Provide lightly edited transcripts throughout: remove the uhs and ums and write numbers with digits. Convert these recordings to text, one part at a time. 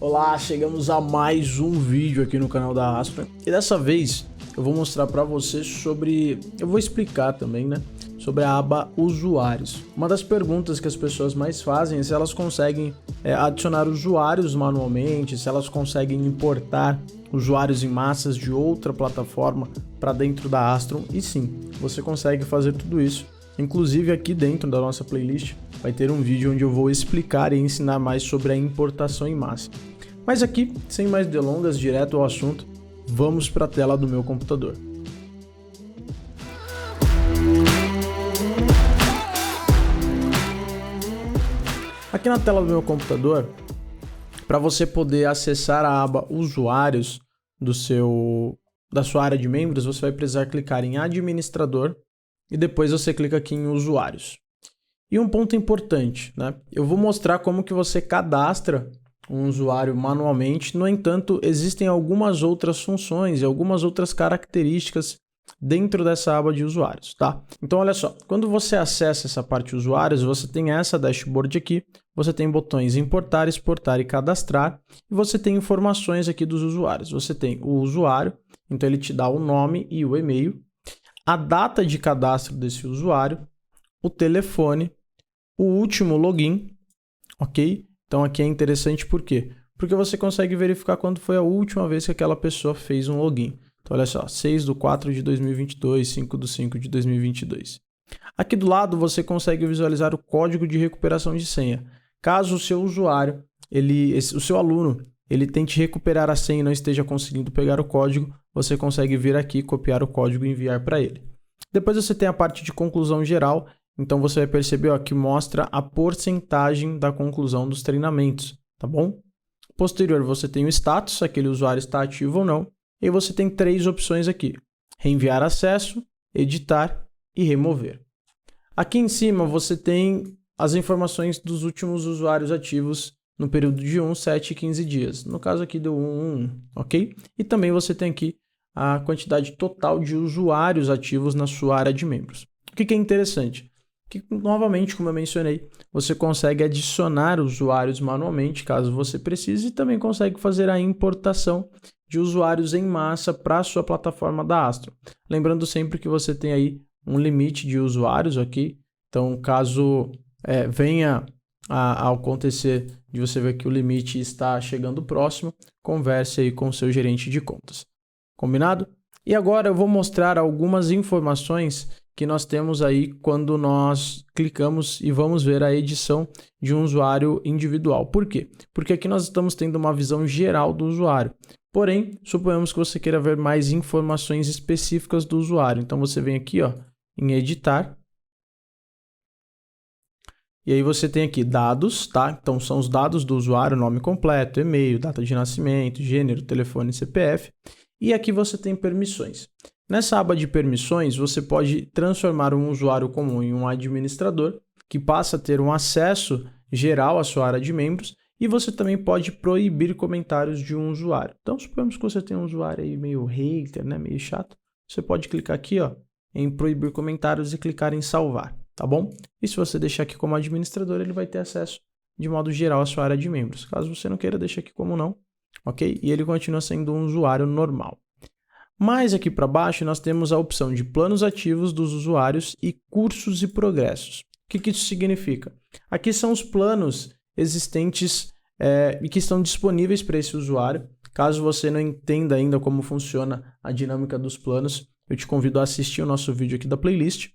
Olá, chegamos a mais um vídeo aqui no canal da Astra e dessa vez eu vou mostrar para você eu vou explicar também, né, sobre a aba usuários. Uma das perguntas que as pessoas mais fazem é se elas conseguem adicionar usuários manualmente, se elas conseguem importar usuários em massas de outra plataforma para dentro da Astron, e sim, você consegue fazer tudo isso. Inclusive aqui dentro da nossa playlist vai ter um vídeo onde eu vou explicar e ensinar mais sobre a importação em massa. Mas aqui, sem mais delongas, direto ao assunto, vamos para a tela do meu computador. Aqui na tela do meu computador, para você poder acessar a aba usuários da sua área de membros, você vai precisar clicar em administrador e depois você clica aqui em usuários. E um ponto importante, né? Eu vou mostrar como que você cadastra um usuário manualmente. No entanto, existem algumas outras funções e algumas outras características dentro dessa aba de usuários, tá? Então, olha só, quando você acessa essa parte de usuários, você tem essa dashboard aqui, você tem botões importar, exportar e cadastrar, e você tem informações aqui dos usuários. Você tem o usuário, então ele te dá o nome e o e-mail, a data de cadastro desse usuário, o telefone, o último login, ok? Então aqui é interessante por quê? Porque você consegue verificar quando foi a última vez que aquela pessoa fez um login. Então olha só, 6/4/2022, 5/5/2022. Aqui do lado você consegue visualizar o código de recuperação de senha. Caso o seu usuário, o seu aluno, ele tente recuperar a senha e não esteja conseguindo pegar o código, você consegue vir aqui, copiar o código e enviar para ele. Depois você tem a parte de conclusão geral, então você vai perceber ó, que mostra a porcentagem da conclusão dos treinamentos, tá bom? Posterior você tem o status, aquele usuário está ativo ou não, e você tem três opções aqui: reenviar acesso, editar e remover. Aqui em cima você tem as informações dos últimos usuários ativos no período de 1, 7 e 15 dias. No caso aqui do 1, ok? E também você tem aqui a quantidade total de usuários ativos na sua área de membros. O que é interessante? Que, novamente, como eu mencionei, você consegue adicionar usuários manualmente, caso você precise, e também consegue fazer a importação de usuários em massa para a sua plataforma da Astro. Lembrando sempre que você tem aí um limite de usuários aqui, então caso venha a acontecer de você ver que o limite está chegando próximo, converse aí com o seu gerente de contas. Combinado? E agora eu vou mostrar algumas informações que nós temos aí quando nós clicamos e vamos ver a edição de um usuário individual. Por quê? Porque aqui nós estamos tendo uma visão geral do usuário. Porém, suponhamos que você queira ver mais informações específicas do usuário. Então você vem aqui ó, em editar. E aí você tem aqui dados, tá? Então são os dados do usuário, nome completo, e-mail, data de nascimento, gênero, telefone, CPF. E aqui você tem permissões. Nessa aba de permissões, você pode transformar um usuário comum em um administrador, que passa a ter um acesso geral à sua área de membros, e você também pode proibir comentários de um usuário. Então, suponhamos que você tem um usuário aí meio hater, né, meio chato, você pode clicar aqui ó, em proibir comentários e clicar em salvar, tá bom? E se você deixar aqui como administrador, ele vai ter acesso de modo geral à sua área de membros. Caso você não queira, deixa aqui como não, ok? E ele continua sendo um usuário normal. Mais aqui para baixo, nós temos a opção de planos ativos dos usuários e cursos e progressos. O que isso significa? Aqui são os planos existentes e que estão disponíveis para esse usuário. Caso você não entenda ainda como funciona a dinâmica dos planos, eu te convido a assistir o nosso vídeo aqui da playlist.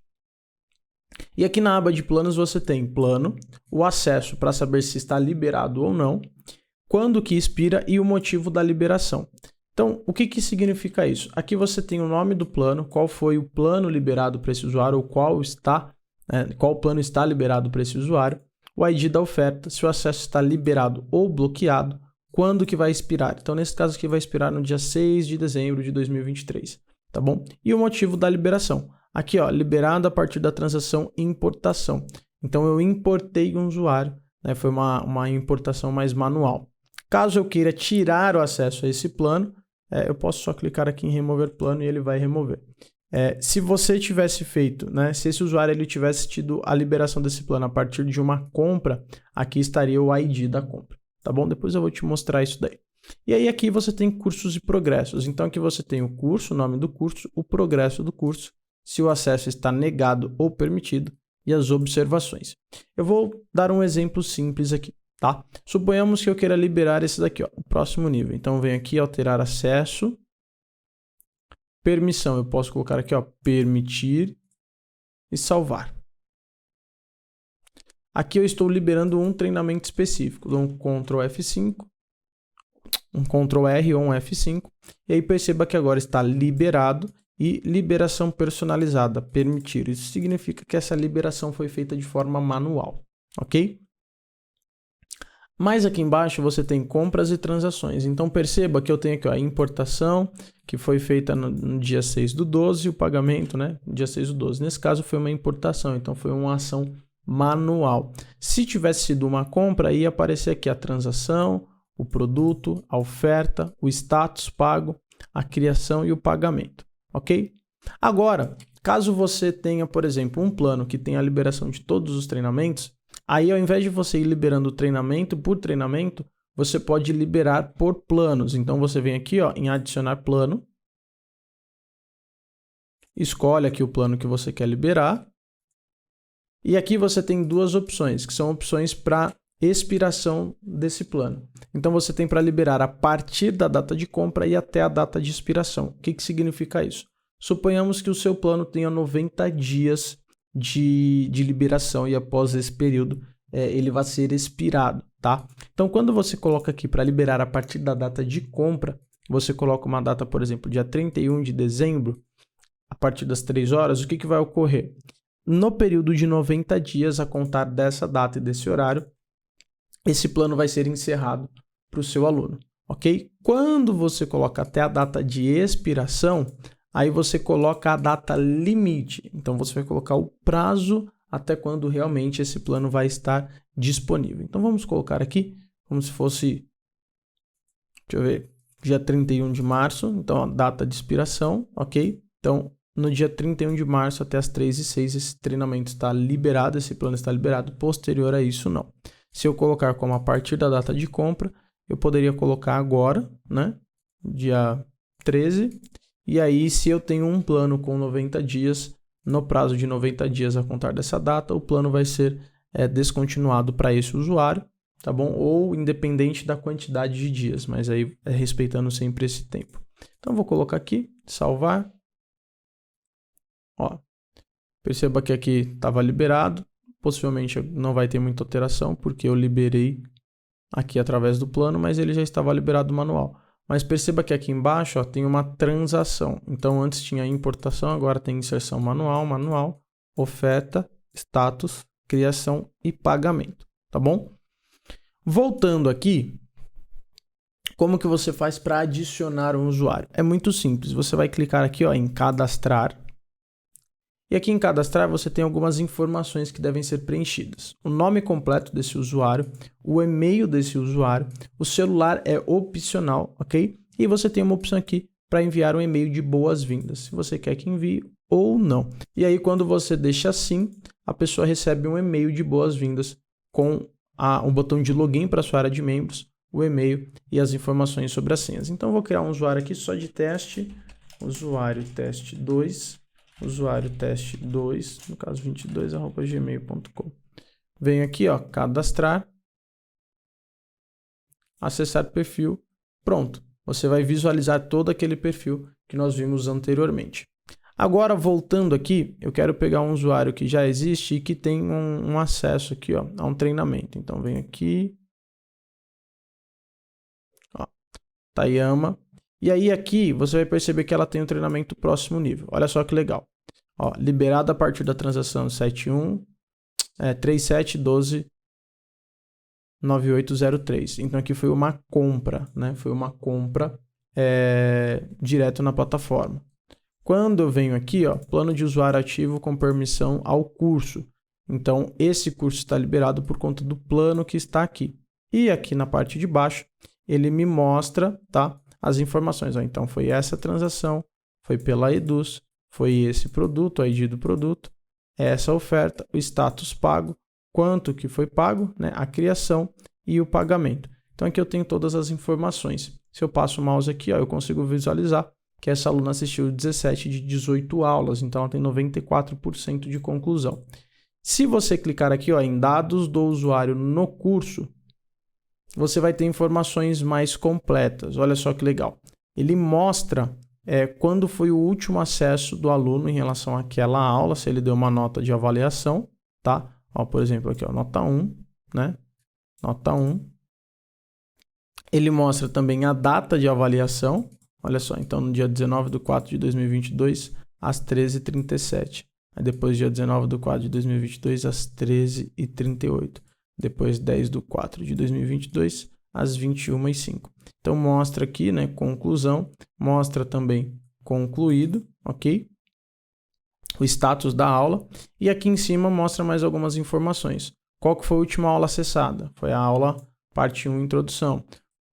E aqui na aba de planos você tem plano, o acesso para saber se está liberado ou não, quando que expira e o motivo da liberação. Então, o que significa isso? Aqui você tem o nome do plano, qual foi o plano liberado para esse usuário, ou qual plano está liberado para esse usuário, o ID da oferta, se o acesso está liberado ou bloqueado, quando que vai expirar. Então, nesse caso aqui vai expirar no dia 6 de dezembro de 2023, tá bom? E o motivo da liberação. Aqui, ó, liberado a partir da transação importação. Então, eu importei um usuário, né? Foi uma importação mais manual. Caso eu queira tirar o acesso a esse plano, eu posso só clicar aqui em remover plano e ele vai remover. Se você tivesse feito, né, se esse usuário ele tivesse tido a liberação desse plano a partir de uma compra, aqui estaria o ID da compra. tá bom? Depois eu vou te mostrar isso daí. E aí aqui você tem cursos e progressos. Então aqui você tem o curso, o nome do curso, o progresso do curso, se o acesso está negado ou permitido e as observações. Eu vou dar um exemplo simples aqui, tá? Suponhamos que eu queira liberar esse daqui, ó, o próximo nível. Então venho aqui, alterar acesso, permissão. Eu posso colocar aqui, ó, permitir e salvar. Aqui eu estou liberando um treinamento específico. Dou um Ctrl F5, um Ctrl R ou um F5. E aí perceba que agora está liberado e liberação personalizada, permitir. Isso significa que essa liberação foi feita de forma manual, ok? Mas aqui embaixo você tem compras e transações. Então perceba que eu tenho aqui ó, a importação, que foi feita no dia 6/12, e o pagamento, né? Dia 6/12. Nesse caso foi uma importação, então foi uma ação manual. Se tivesse sido uma compra, ia aparecer aqui a transação, o produto, a oferta, o status pago, a criação e o pagamento, ok? Agora, caso você tenha, por exemplo, um plano que tenha a liberação de todos os treinamentos, aí ao invés de você ir liberando treinamento por treinamento, você pode liberar por planos. Então você vem aqui ó, em adicionar plano, escolhe aqui o plano que você quer liberar, e aqui você tem duas opções, que são opções para expiração desse plano. Então você tem para liberar a partir da data de compra e até a data de expiração. O que significa isso? Suponhamos que o seu plano tenha 90 dias de liberação e após esse período ele vai ser expirado, tá? Então quando você coloca aqui para liberar a partir da data de compra, você coloca uma data, por exemplo, dia 31 de dezembro, a partir das 3 horas, o que vai ocorrer? No período de 90 dias, a contar dessa data e desse horário, esse plano vai ser encerrado para o seu aluno, ok? Quando você coloca até a data de expiração, aí você coloca a data limite. Então, você vai colocar o prazo até quando realmente esse plano vai estar disponível. Então, vamos colocar aqui como se fosse, deixa eu ver, dia 31 de março, então a data de expiração, ok? Então, no dia 31 de março até as 3h06, esse treinamento está liberado, esse plano está liberado, posterior a isso não. Se eu colocar como a partir da data de compra, eu poderia colocar agora, né, dia 13, e aí se eu tenho um plano com 90 dias, no prazo de 90 dias a contar dessa data, o plano vai ser descontinuado para esse usuário, tá bom? Ou independente da quantidade de dias, mas aí respeitando sempre esse tempo. Então vou colocar aqui, salvar. Ó, perceba que aqui estava liberado, possivelmente não vai ter muita alteração, porque eu liberei aqui através do plano, mas ele já estava liberado manual. Mas perceba que aqui embaixo ó, tem uma transação. Então antes tinha importação, agora tem inserção manual, oferta, status, criação e pagamento, tá bom? Voltando aqui, como que você faz para adicionar um usuário? É muito simples, você vai clicar aqui ó, em cadastrar. E aqui em cadastrar você tem algumas informações que devem ser preenchidas. O nome completo desse usuário, o e-mail desse usuário, o celular é opcional, ok? E você tem uma opção aqui para enviar um e-mail de boas-vindas, se você quer que envie ou não. E aí quando você deixa assim, a pessoa recebe um e-mail de boas-vindas com um botão de login para a sua área de membros, o e-mail e as informações sobre as senhas. Então eu vou criar um usuário aqui só de teste, usuário teste 2. Usuário teste 2, no caso 22@gmail.com. Venho aqui, ó, cadastrar, acessar perfil, pronto. Você vai visualizar todo aquele perfil que nós vimos anteriormente. Agora, voltando aqui, eu quero pegar um usuário que já existe e que tem um acesso aqui, ó, a um treinamento. Então, venho aqui, ó, Tayama. E aí aqui você vai perceber que ela tem um treinamento próximo nível. Olha só que legal. Ó, liberado a partir da transação 37129803. Então aqui foi uma compra, né? Foi uma compra direto na plataforma. Quando eu venho aqui, ó, plano de usuário ativo com permissão ao curso. Então esse curso está liberado por conta do plano que está aqui. E aqui na parte de baixo ele me mostra, tá, as informações. Ó, então foi essa transação, foi pela Eduz, foi esse produto, a ID do produto, essa oferta, o status pago, quanto que foi pago, né, a criação e o pagamento. Então Então aqui eu tenho todas as informações. Se eu passo o mouse aqui, ó, eu consigo visualizar que essa aluna assistiu 17 de 18 aulas, então ela tem 94% de conclusão. Se você clicar aqui, ó, em dados do usuário no curso, você vai ter informações mais completas. Olha só que legal. Ele mostra quando foi o último acesso do aluno em relação àquela aula, se ele deu uma nota de avaliação, tá? Ó, por exemplo, aqui, ó, nota 1, né? Nota 1. Ele mostra também a data de avaliação. Olha só, então no dia 19/4/2022, às 13h37. Aí depois, dia 19/4/2022, às 13h38. Depois, 10/4/2022, às 21h05. Então, mostra aqui, né, conclusão, mostra também concluído, ok? O status da aula. E aqui em cima mostra mais algumas informações. Qual que foi a última aula acessada? Foi a aula parte 1, introdução.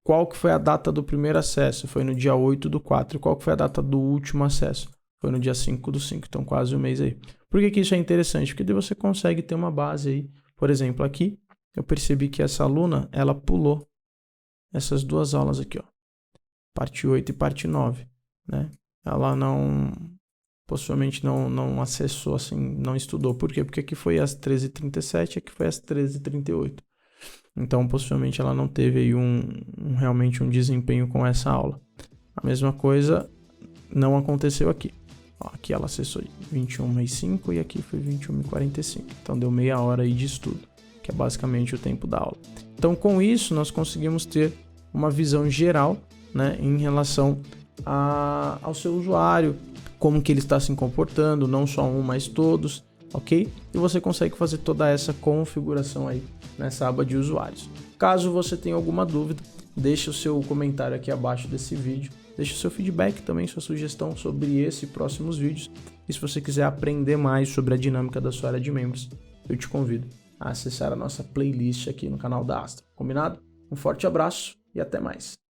Qual que foi a data do primeiro acesso? Foi no dia 8/4. Qual que foi a data do último acesso? Foi no dia 5/5, então quase um mês aí. Por que isso é interessante? Porque daí você consegue ter uma base aí. Por exemplo, aqui eu percebi que essa aluna, ela pulou essas duas aulas aqui, ó. Parte 8 e parte 9, né? Ela possivelmente não acessou, assim, não estudou. Por quê? Porque aqui foi às 13h37, aqui foi às 13h38. Então, possivelmente, ela não teve aí realmente um desempenho com essa aula. A mesma coisa não aconteceu aqui. Ó, aqui ela acessou 21h05 e aqui foi 21h45. Então, deu meia hora aí de estudo, que é basicamente o tempo da aula. Então, com isso, nós conseguimos ter uma visão geral, né, em relação ao seu usuário, como que ele está se comportando, não só um, mas todos, ok? E você consegue fazer toda essa configuração aí nessa aba de usuários. Caso você tenha alguma dúvida, deixe o seu comentário aqui abaixo desse vídeo, deixe o seu feedback também, sua sugestão sobre esse e próximos vídeos. E se você quiser aprender mais sobre a dinâmica da sua área de membros, eu te convido a acessar a nossa playlist aqui no canal da Astra. Combinado? Um forte abraço e até mais.